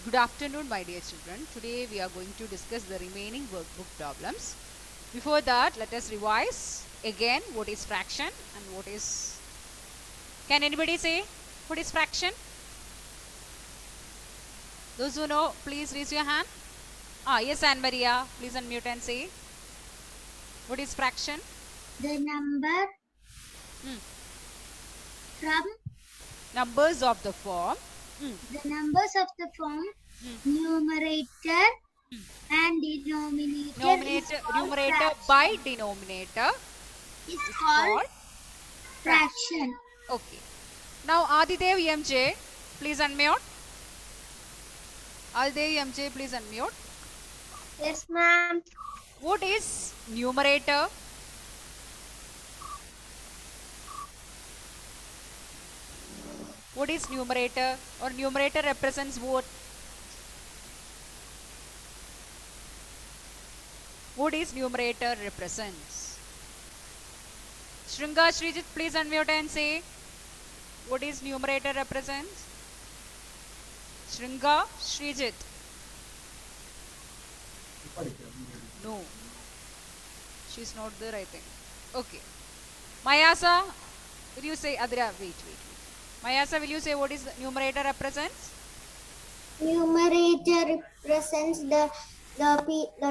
Good afternoon, my dear children. Today we are going to discuss the remaining workbook problems. Before that, let us revise again what is fraction and what is. Can anybody say what is fraction? Those who know, please raise your hand. Yes, Anne Maria. Please unmute and say what is fraction? The number from Numbers of the form. the numbers of the form numerator and denominator Numerator by denominator is is called called fraction. Okay. Now Adidev MJ, please unmute. Adidev MJ, please unmute. Yes, ma'am. What is numerator? What is numerator? Or numerator represents what? What is numerator represents? Shringa Srijit, please unmute and say what is numerator represents? Shringa Srijit. No. She's not there, I think. Okay. Mayasa, will you say Adra? Wait. Mayasa, will you say what is numerator represents? Numerator represents the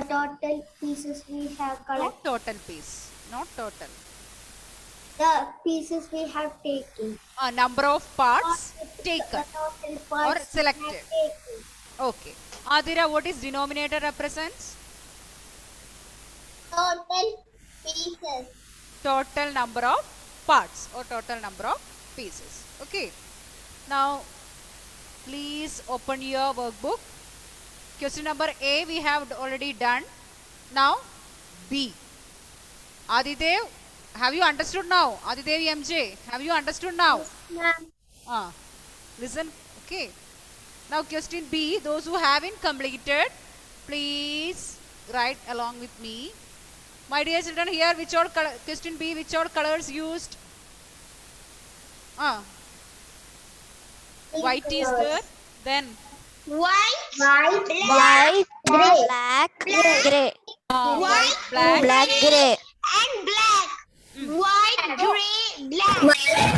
total pieces we have Not collected. total piece. Not total. The pieces we have taken. A number of parts taken The total or parts we have selected. taken. Okay. Adira, what is denominator represents? Total pieces. Total number of parts or total number of pieces. Okay. Now, please open your workbook. Question number A we have already done. Now, B. Adidev, have you understood now? Adidev MJ, have you understood now? Ma'am. Listen. Okay. Now, question B. Those who haven't completed, please write along with me. My dear children, here which all question B, which all colors used? White is there. Then White, White, black, grey. white, black. Black, grey. and black. White, gray, black.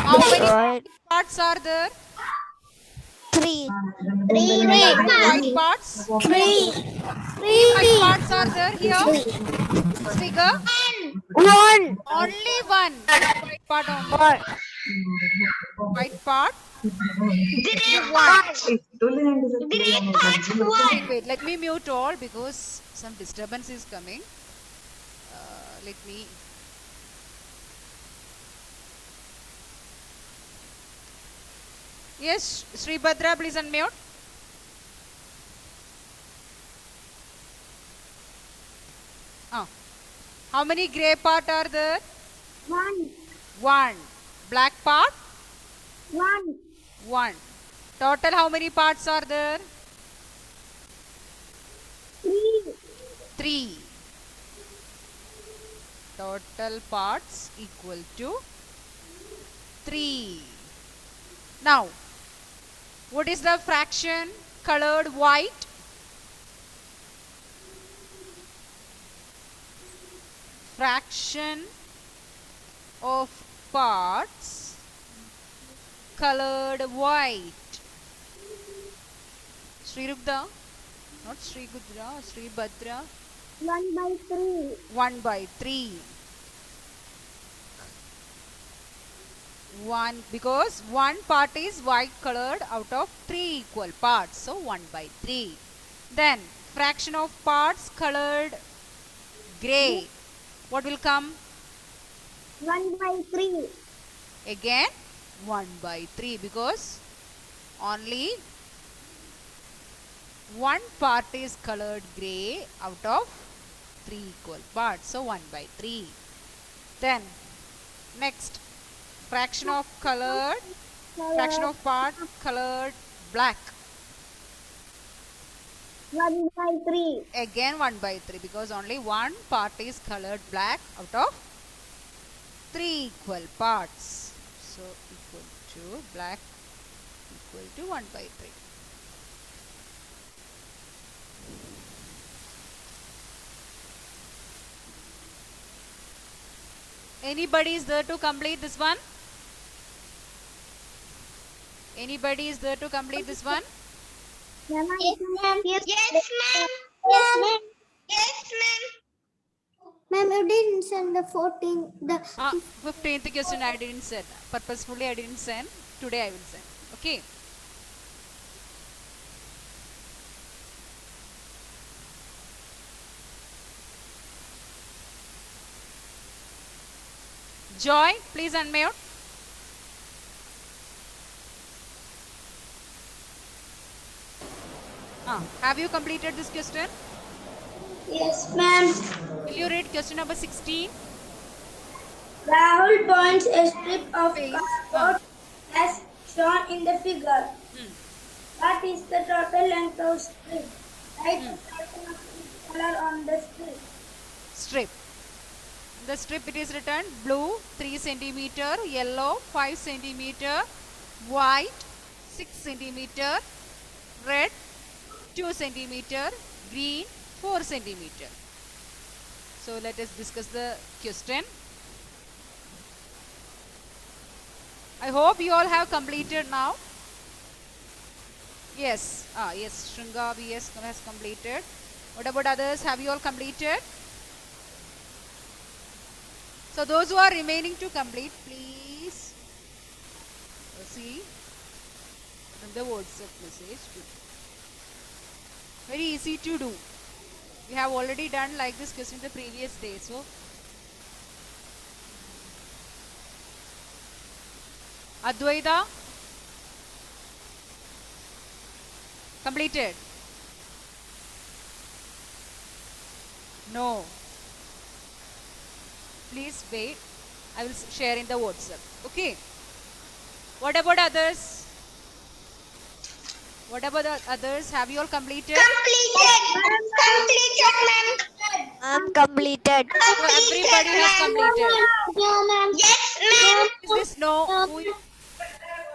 How many White. parts are there? Three. White parts. Three. White parts are there here. This figure. One. Only one. White part only. White part. Grey parts. Grey parts, one. Wait. Let me mute all because some disturbance is coming. Let me. Yes, Sri Bhadra, please unmute. How many grey part are there? One. One. Black part? One. One. Total how many parts are there? Three. Three. Total parts equal to 3. Now, what is the fraction colored white? Fraction of parts colored white. Sri Rugda, not Sri Gudra, Sri Bhadra. 1/3. 1/3. 1 because one part is white colored out of 3 equal parts. So 1/3. Then fraction of parts colored grey. What will come? 1/3. Again 1/3 because only one part is colored grey out of 3 equal parts. So 1/3. Then next fraction of part colored black. 1/3. Again 1/3 because only one part is colored black out of 3 equal parts. So equal to black equal to 1/3. Anybody is there to complete this one? Anybody is there to complete this one? Yes, ma'am. Yes, ma'am. Yes, ma'am. Yes, ma'am. Ma'am, you didn't send the 14th, the 15th question I didn't send. Purposefully I didn't send. Today I will send. Okay. Joy, please unmute. Have you completed this question? Yes, ma'am. Will you read question number 16? Rahul points a strip of Please. cardboard as shown in the figure. What is the total length of strip? Write the total of each color on the strip. Strip. The strip it is written blue 3 centimeter, yellow 5 centimeter, white 6 centimeter, red 2 centimeter, green 4 centimeter. So let us discuss the question. I hope you all have completed now. Yes. Yes, Shringa VS has completed. What about others? Have you all completed? So those who are remaining to complete, please see the WhatsApp message. Very easy to do. We have already done like this question the previous day. So Advaita, completed? No. Please wait. I will share in the WhatsApp. Okay. What about others? What about the others? Have you all completed? Completed. Completed, ma'am. I'm completed. So everybody has completed. No, ma'am. Yes, ma'am. Is this no?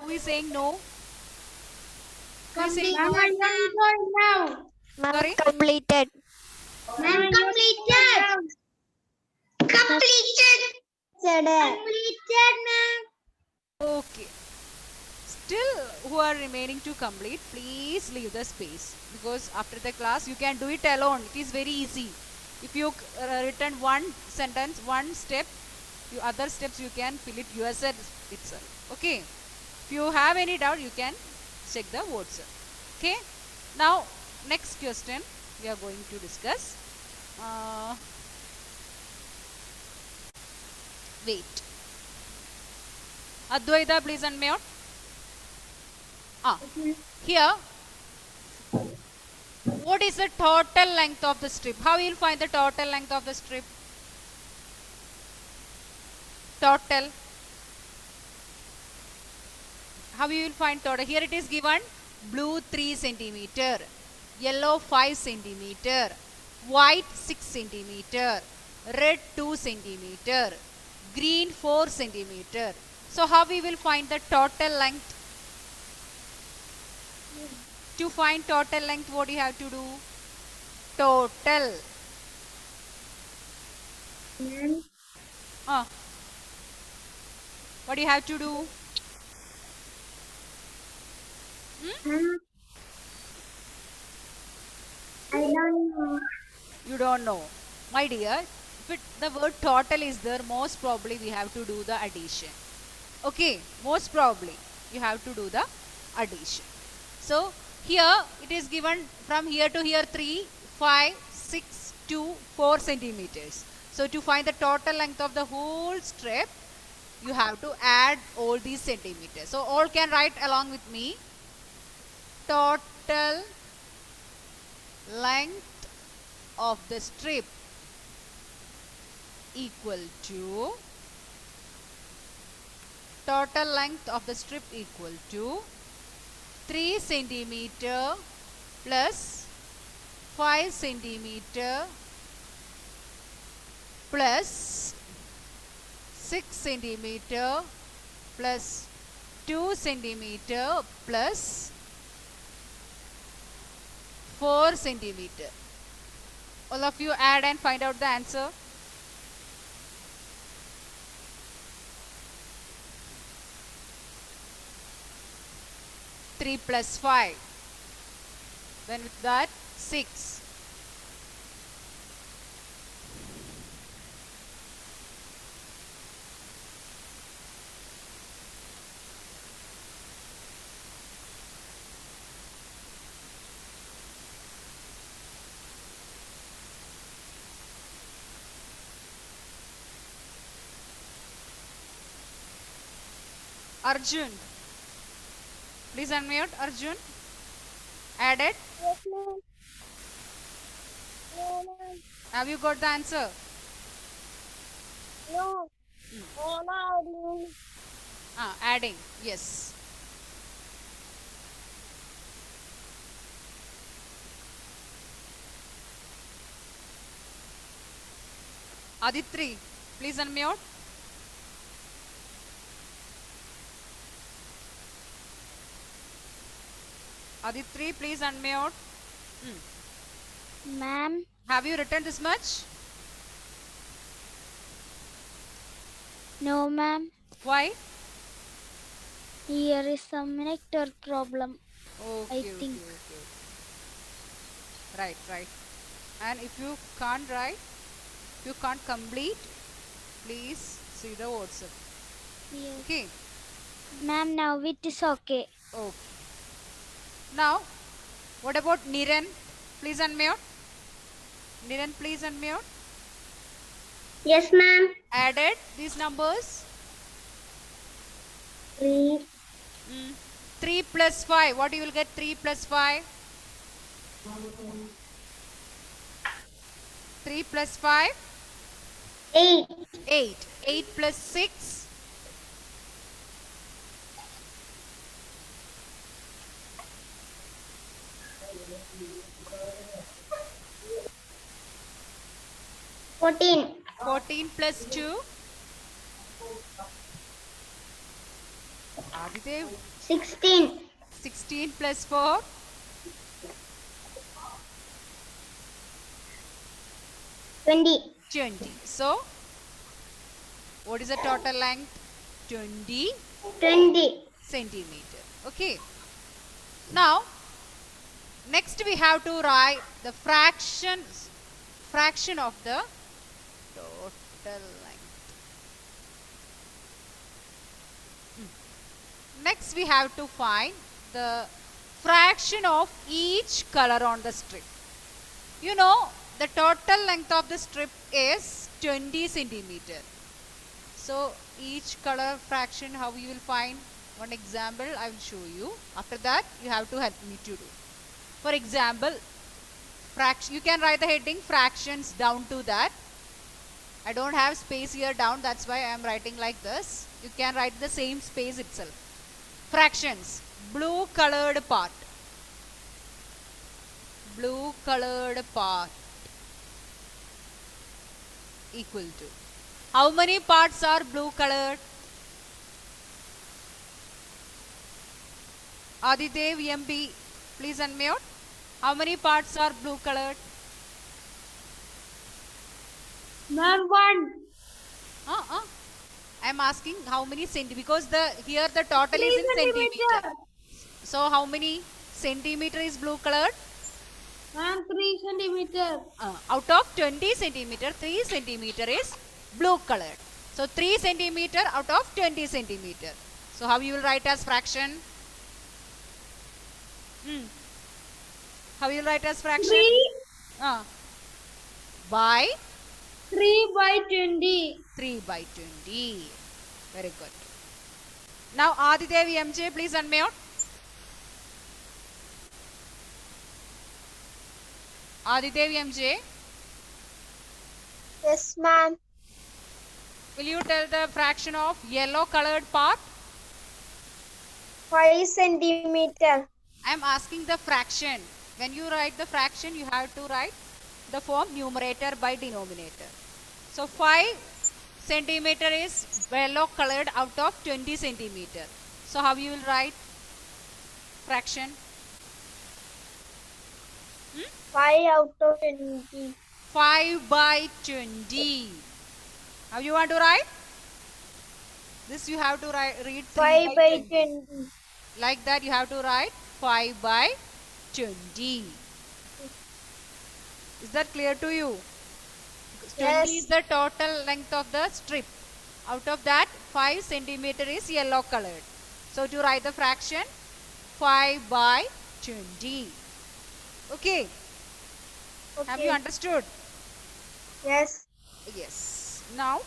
Who is saying no? Who is saying no? Now. I'm Sorry? completed. Ma'am, completed. Completed. Completed, ma'am. Okay. Still who are remaining to complete, please leave the space, because after the class you can do it alone. It is very easy. If you written one sentence, one step, you other steps you can fill it yourself itself. Okay. If you have any doubt, you can check the WhatsApp. Okay. Now next question we are going to discuss. Wait. Advaita, please unmute. Here, what is the total length of the strip? How you will find the total length of the strip? Total. How you will find total? Here it is given blue 3 centimeter, yellow 5 centimeter, white 6 centimeter, red 2 centimeter, green 4 centimeter. So how we will find the total length? To find total length, what you have to do? Total. What do you have to do? I don't know. You don't know. My dear, if the word total is there, most probably we have to do the addition. Okay, most probably you have to do the addition. So here it is given from here to here 3, 5, 6, 2, 4 centimeters. So to find the total length of the whole strip, you have to add all these centimeters. So all can write along with me. Total length of the strip equal to total length of the strip equal to 3 centimeter plus 5 centimeter plus 6 centimeter plus 2 centimeter plus 4 centimeter. All of you add and find out the answer. 3 plus 5. Then with that 6. Arjun, please unmute. Arjun, added. Yes, ma'am. No, ma'am. Have you got the answer? No. No. Adding. Yes. Aditri, please unmute. Aditri, please unmute. Ma'am. Have you written this much? No, ma'am. Why? Here is some network problem. Okay, I think. okay. Right. And if you can't write, if you can't complete, please see the WhatsApp. Yes. Okay. Ma'am, now it is okay. Okay. Now, what about Niren? Please unmute. Niren, please unmute. Yes, ma'am. Added these numbers. 3. 3 plus 5. What you will get? 3 plus 5. 3 plus 5. 8. 8. 8 plus 6. 14. 14 plus 2. Adidev. 16. 16 plus 4. 20. 20. So, what is the total length? 20 20. centimeter. Okay. Now, next we have to write the fraction of the total length. Next we have to find the fraction of each color on the strip. You know, the total length of the strip is 20 centimeter. So each color fraction, how you will find? One example I will show you. After that you have to help me to do. For example, fraction, you can write the heading fractions down to that. I don't have space here down, that's why I am writing like this. You can write the same space itself. Fractions, blue colored part. Blue colored part equal to. How many parts are blue colored? Adidev MB, please unmute. How many parts are blue colored? Ma'am, 1. I am asking how many centimeter, because here the total is in centimeter. So how many centimeter is blue colored? Ma'am, 3 centimeter. Out of 20 centimeter, 3 centimeter is blue colored. So 3 centimeter out of 20 centimeter. So how you will write as fraction? How you will write as fraction? 3. By 3 by 20. 3 by 20. Very good. Now Adidev MJ, please unmute. Adidev MJ, Yes, ma'am. will you tell the fraction of yellow colored part? 5 centimeter. I am asking the fraction. When you write the fraction, you have to write the form numerator by denominator. So 5 centimeter is yellow colored out of 20 centimeter. So how you will write fraction? 5 out of 20. 5 by 20. How you want to write? This you have to read 3 5 by 20. 20. Like that you have to write 5 by 20. Is that clear to you? 20 is the total length of the strip. Out of that 5 centimeter is yellow colored. So to write the fraction 5 by 20. Okay. Have you understood? Yes. Yes. Now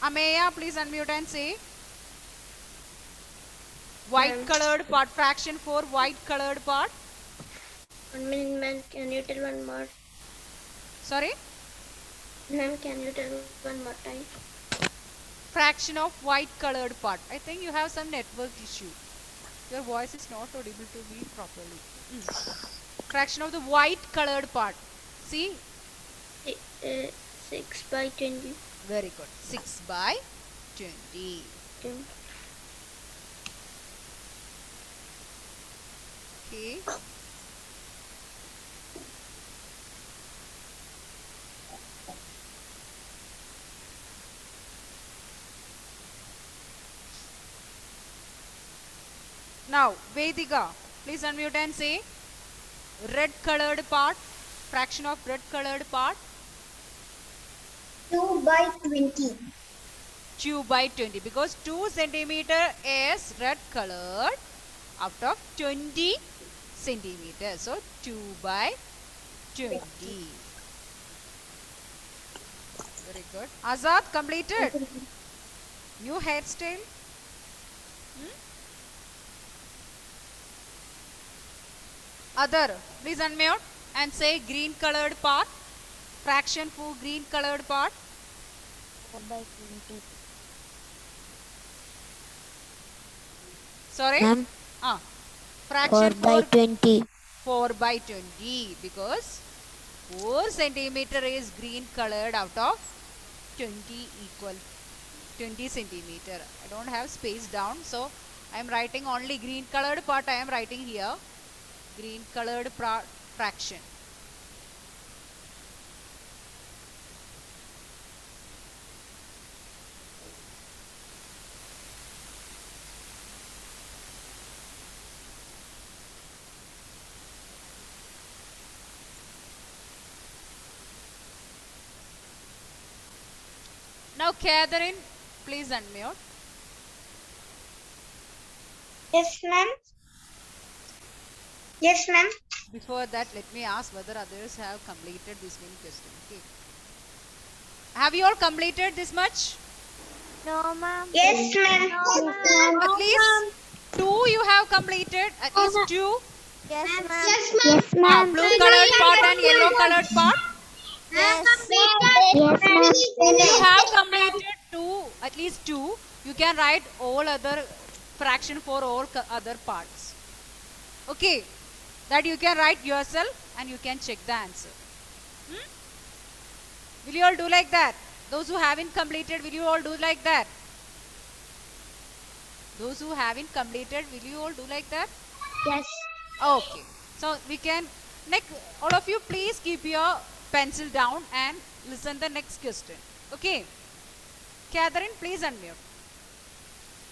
Ameya, please unmute and say white colored part, fraction for white colored part. 1 minute, ma'am. Can you tell one more? Sorry? Ma'am, can you tell one more time? Fraction of white colored part. I think you have some network issue. Your voice is not audible to me properly. Fraction of the white colored part. See? 6 by 20. Very good. 6 by 20. Okay. Now, Vedika, please unmute and say red colored part, fraction of red colored part. 2 by 20. 2 by 20 because 2 centimeter is red colored out of 20 centimeters. So 2 by 20. Very good. Azad, completed. New hairstyle. Other, please unmute and say green colored part. Fraction for green colored part. 4 by 20. Sorry? Ma'am, Fraction 4 by 20. 4 by 20 because 4 centimeter is green colored out of 20 equal 20 centimeter. I don't have space down, so I am writing only green colored part. I am writing here green colored fraction. Now Catherine, please unmute. Yes, ma'am. Yes, ma'am. Before that, let me ask whether others have completed this many questions. Okay. Have you all completed this much? No, ma'am. Yes, ma'am. At least 2 you have completed. At least 2. Yes, ma'am. Yes, ma'am. Blue colored part and yellow colored part. Yes. Yes, ma'am. If you have completed 2, at least 2, you can write all other fraction for all other parts. Okay. That you can write yourself and you can check the answer. Will you all do like that? Those who haven't completed, will you all do like that? Those who haven't completed, will you all do like that? Yes. Okay. So we can, next, all of you please keep your pencil down and listen the next question. Okay. Catherine, please unmute.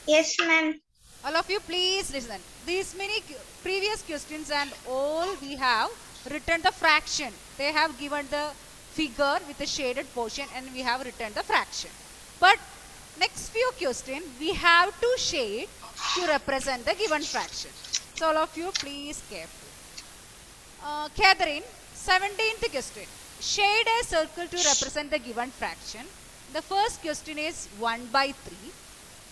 Yes, ma'am. All of you please listen. These many previous questions and all we have written the fraction. They have given the figure with the shaded portion and we have written the fraction. But next few questions we have to shade to represent the given fraction. So all of you please careful. Catherine, 17th question. Shade a circle to represent the given fraction. The first question is 1 by 3.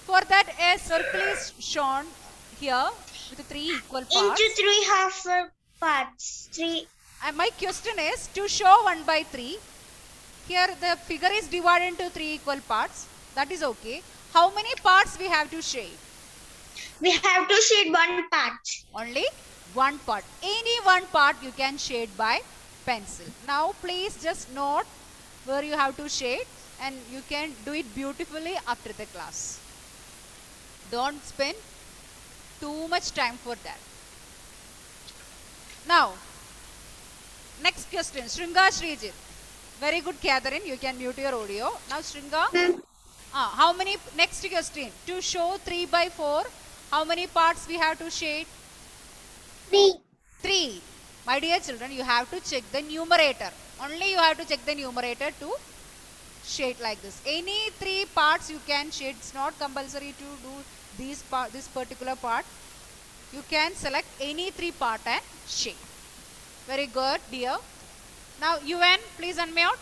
For that, a circle is shown here with 3 equal parts. Into 3 half parts. 3. And my question is to show 1 by 3. Here the figure is divided into 3 equal parts. That is okay. How many parts we have to shade? We have to shade 1 part. Only 1 part. Any 1 part you can shade by pencil. Now please just note where you have to shade and you can do it beautifully after the class. Don't spend too much time for that. Now, next question. Shringa Srijit. Very good, Catherine. You can mute your audio. Now, Shringa. How many? Next question. To show 3 by 4, How many parts we have to shade? 3. 3. My dear children, you have to check the numerator. Only you have to check the numerator to shade like this. Any 3 parts you can shade. It's not compulsory to do this particular part. You can select any 3 part and shade. Very good, dear. Now, UN, please unmute.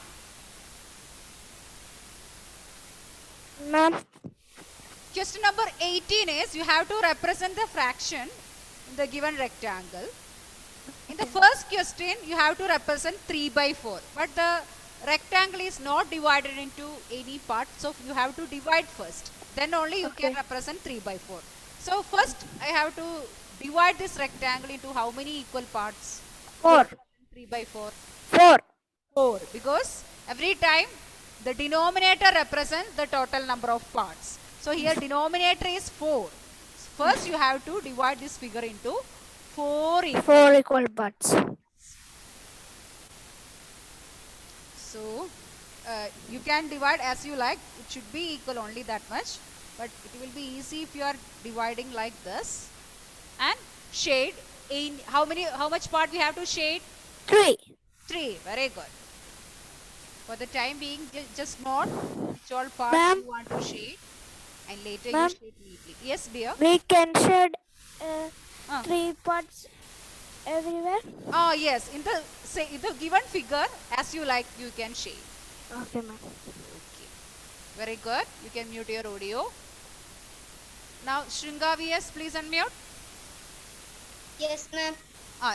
Ma'am. Question number 18 is you have to represent the fraction in the given rectangle. In the first question, you have to represent 3 by 4. But the rectangle is not divided into any part. So, you have to divide first. Then only you can represent 3 by 4. So, first I have to divide this rectangle into how many equal parts? 4. 3 by 4. 4. 4. Because every time the denominator represents the total number of parts. So, here denominator is 4. First you have to divide this figure into 4 equal. 4 equal parts. So, you can divide as you like. It should be equal only that much. But it will be easy if you are dividing like this. And shade in how much part we have to shade? 3. 3. Very good. For the time being, just note which all parts Ma'am. you want to shade. And later you Ma'am. shade neatly. Yes, dear. We can shade Ah. 3 parts everywhere. Oh, yes. In the given figure, as you like, you can shade. Okay, ma'am. Okay. Very good. You can mute your audio. Now, Shringa VS, please unmute. Yes, ma'am.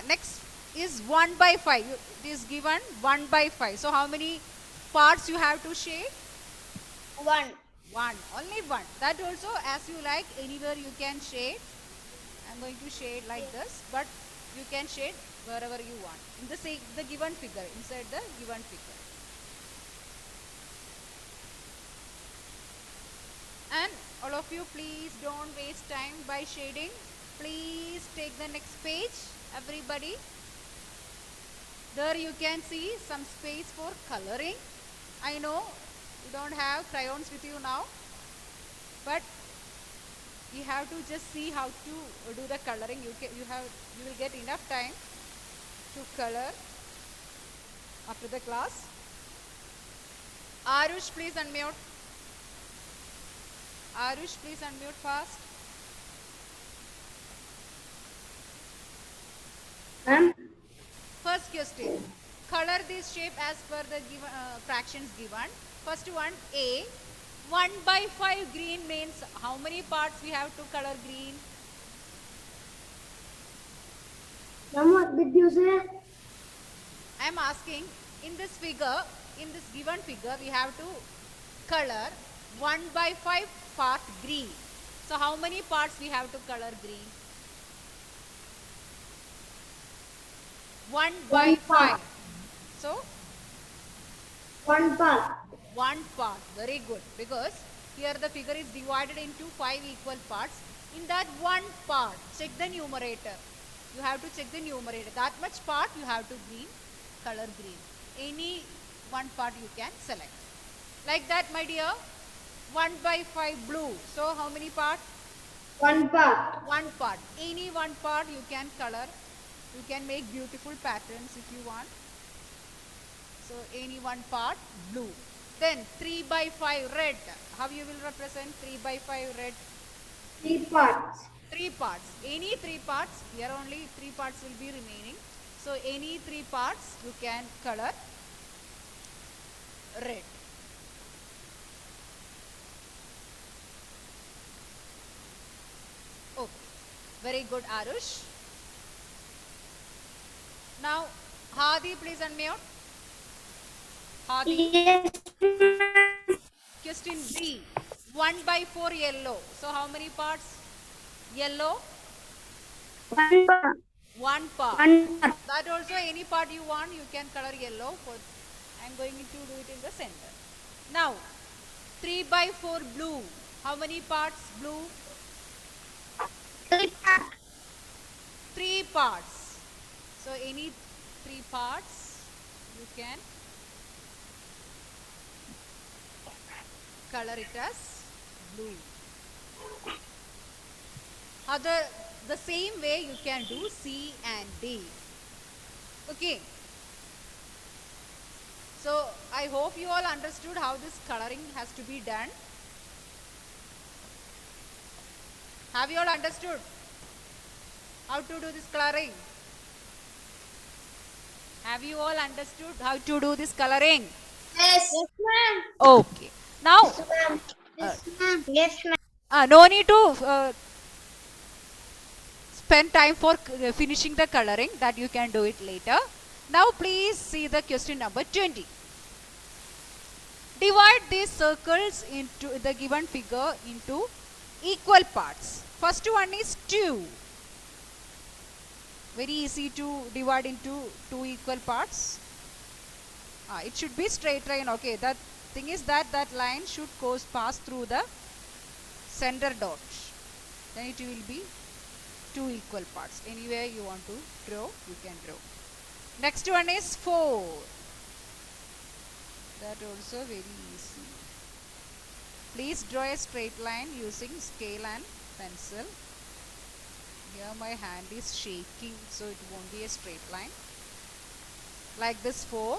Next is 1 by 5. It is given 1 by 5. So, how many parts you have to shade? 1. 1. Only 1. That also, as you like, anywhere you can shade. I'm going to shade like this, but you can shade wherever you want. In the given figure, inside the given figure. And all of you, please don't waste time by shading. Please take the next page, everybody. There you can see some space for coloring. I know you don't have crayons with you now, but you have to just see how to do the coloring. You will get enough time to color after the class. Arush, please unmute. Arush, please unmute fast. Ma'am. First question. Color this shape as per the given, fractions given. First one, A. 1 by 5 green means how many parts we have to color green? Ma'am, what did you say? I am asking, in this figure, in this given figure, we have to color 1 by 5 part green. So, how many parts we have to color green? 1 by 5. So, 1 part. 1 part. Very good. Because here the figure is divided into 5 equal parts. In that 1 part, check the numerator. You have to check the numerator. That much part you have to color green. Any 1 part you can select. Like that, my dear. 1 by 5 blue. So, how many parts? 1 part. 1 part. Any 1 part you can color. You can make beautiful patterns if you want. So, any 1 part blue. Then 3 by 5 red. How you will represent 3 by 5 red? 3 parts. 3 parts. Any 3 parts. Here only 3 parts will be remaining. So, any 3 parts you can color red. Okay. Very good, Arush. Now, Hadi, please unmute. Hadi. Yes. Question B. 1 by 4 yellow. So, how many parts? Yellow? 1 part. 1 part. 1 part. That also any part you want, you can color yellow. I am going to do it in the center. Now, 3 by 4 blue. How many parts blue? 3 parts. 3 parts. So, any 3 parts you can color it as blue. The same way you can do C and D. Okay. So I hope you all understood how this coloring has to be done. Have you all understood how to do this coloring? Have you all understood how to do this coloring? Yes. Yes, ma'am. Okay. Now, Ma'am. Yes, ma'am. Yes, ma'am. no need to spend time for finishing the coloring, that you can do it later. Now please see the question number 20. Divide these circles into the given figure into equal parts. First one is 2. Very easy to divide into 2 equal parts. It should be straight line. Okay, the thing is that line should pass through the center dot. Then it will be 2 equal parts. Anywhere you want to draw, you can draw. Next one is 4. That also very easy. Please draw a straight line using scale and pencil. Here my hand is shaking, so it won't be a straight line. Like this 4.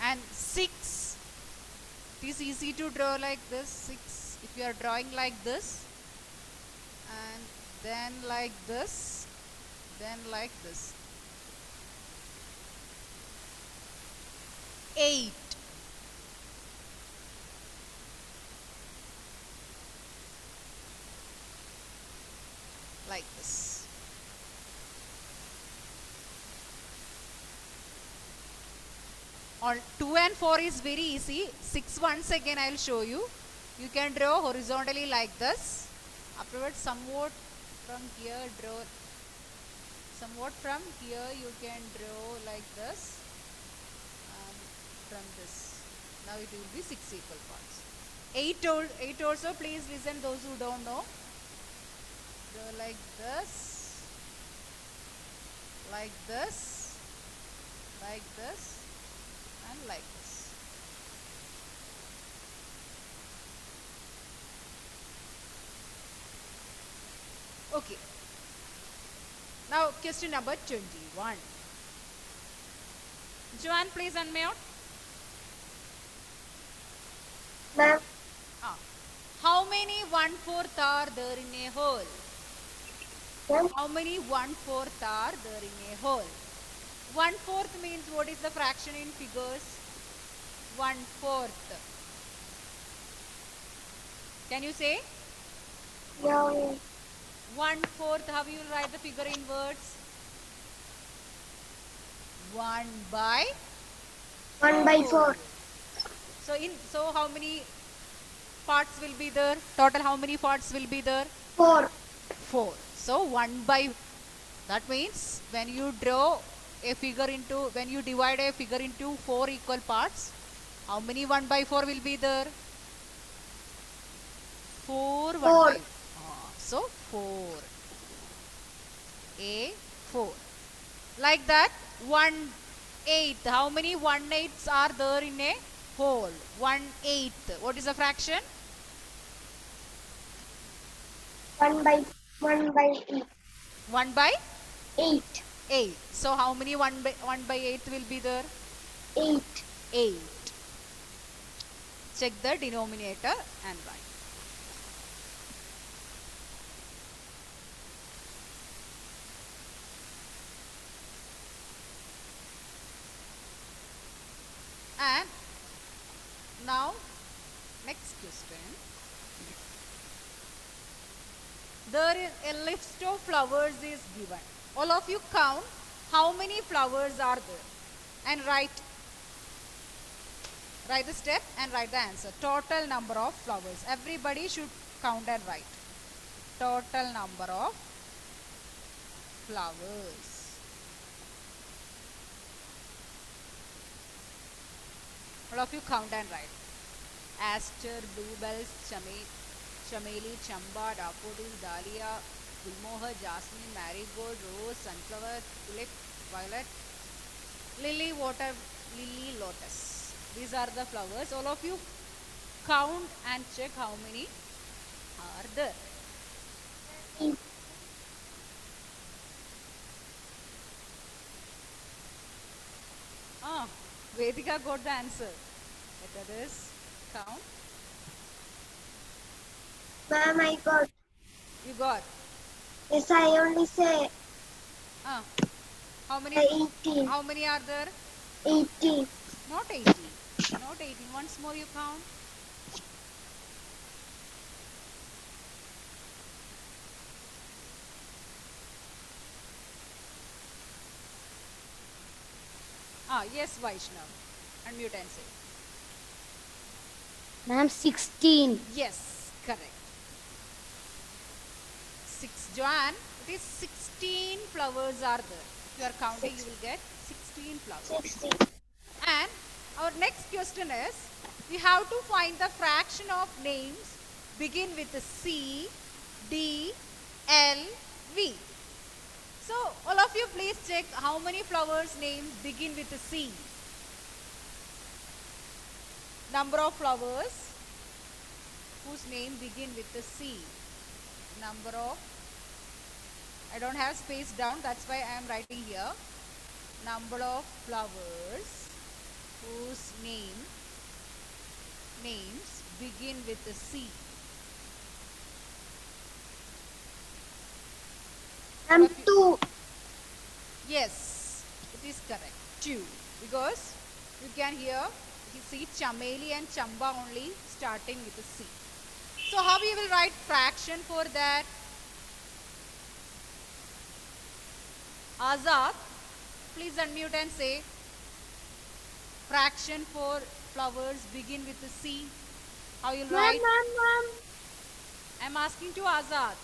And 6. It is easy to draw like this. 6. If you are drawing like this, and then like this, then like this. 8. Like this. On 2 and 4 is very easy. 6 once again I will show you. You can draw horizontally like this. Afterwards, somewhat from here draw. Somewhat from here you can draw like this. From this. Now it will be 6 equal parts. 8 also, please listen those who don't know. Draw like this, like this, like this, and like this. Okay. Now question number 21. Joanne, please unmute. Ma'am. How many 1/4 are there in a whole? Ma'am. How many 1/4 are there in a whole? 1/4 means what is the fraction in figures? 1/4. Can you say? No. 1/4. How you will write the figure in words? 1/4. So how many parts will be there? Total how many parts will be there? 4. 4. So 1/, that means when you draw a figure into, when you divide a figure into 4 equal parts, how many 1/4 will be there? 4 1/4. So 4. A 4. Like that, 1/8. How many 1/8s are there in a whole? 1/8. What is the fraction? 1/8. 1/8. So how many 1/8 will be there? 8. 8. Check the denominator and write. And now next question. There is a list of flowers is given. All of you count how many flowers are there and write the step and write the answer. Total number of flowers. Everybody should count and write. Total number of flowers. All of you count and write. Aster, bluebells, chameli, chamba, daffodil, dahlia, gulmohar, jasmine, marigold, rose, sunflower, tulip, violet, lily, water lily, lotus. These are the flowers. All of you count and check how many are there. Ah, Vedika got the answer. Let others count. Ma'am, I got. You got. Yes, I only say Ah, how many? 18. How many are there? 18. Not 18. Not 18. Once more you count. Ah, yes, Vaishnav. Unmute and say. Ma'am, 16. Yes, correct. 6. Joanne, it is 16 flowers are there. If you are counting, you will get 16 flowers. 16. And our next question is, we have to find the fraction of names begin with C, D, L, V. So all of you please check how many flowers names begin with C. Number of flowers whose name begin with C. Number of, I don't have space down, that's why I am writing here. Number of flowers whose names begin with C. Ma'am, 2. Yes, it is correct. 2. Because you can hear, you see Chameli and Chamba only starting with a C. So how we will write fraction for that? Azad, please unmute and say fraction for flowers begin with a C. How you'll write? Ma'am. I'm asking to Azad.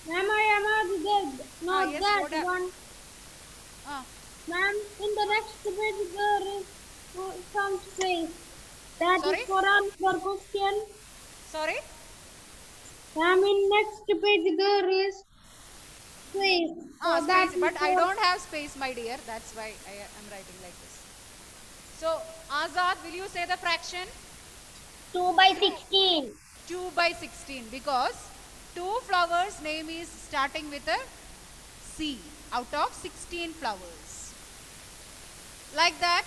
Ma'am, I am not not yes, that what a- one. Ma'am, in the next page there is some space. That Sorry? is for answer question. Sorry? Ma'am, in next page there is space. So that Space, is but I for- don't have space, my dear. That's why I am writing like this. So, Azad, will you say the fraction? 2 by 16. 2 by 16, because 2 flowers name is starting with a C out of 16 flowers. Like that,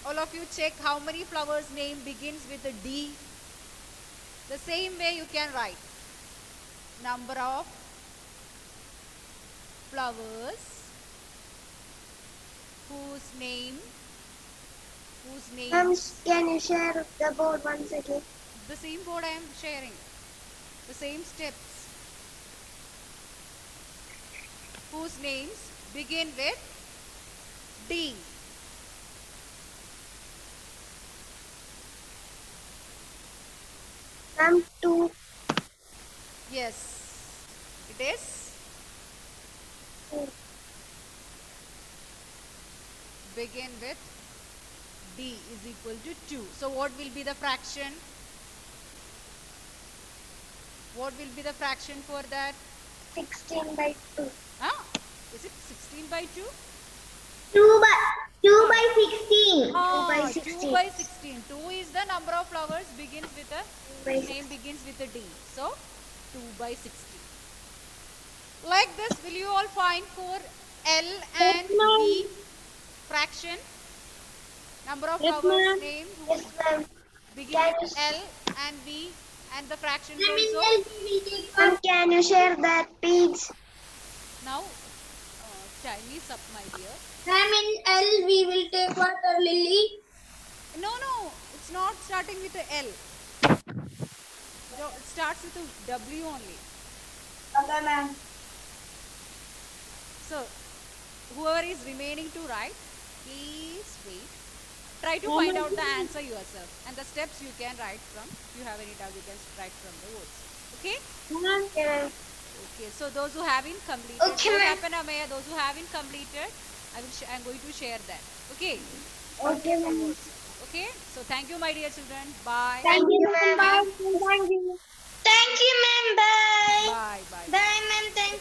all of you check how many flowers name begins with a D. The same way you can write number of flowers whose name Ma'am, can you share the board once again? the same board I am sharing, the same steps, whose names begin with D. Ma'am, 2. Yes, it is begin with D is equal to 2. So what will be the fraction? What will be the fraction for that? 16 by 2. Huh? Is it 16 by 2? 2 by 16. 2 by 2 16. by 16. 2 is the number of flowers begins with a by name begins with a D. So 2 by 16. Like this, will you all find for L and V fraction? Number of Yes, flowers ma'am. name Yes, ma'am. begin with L and V, and the fractions also. Ma'am, can you share that page? Now, time is up, my dear. Ma'am, in L we will take water lily. No, it's not starting with a L. It starts with a W only. Okay, ma'am. So, whoever is remaining to write, please wait. Try to find out the answer yourself. And the steps you can write from. If you have any doubt, you can write from the words. Okay? Ma'am. Okay. So, those who haven't completed, Okay, what ma'am. happened, Amaya? Those who haven't completed, I'm going to share that. Okay? Okay, ma'am. Okay? So, thank you, my dear children. Bye. Thank you, ma'am. Bye. Thank you. Thank you, ma'am. Bye. Bye. Bye, ma'am. Thank you.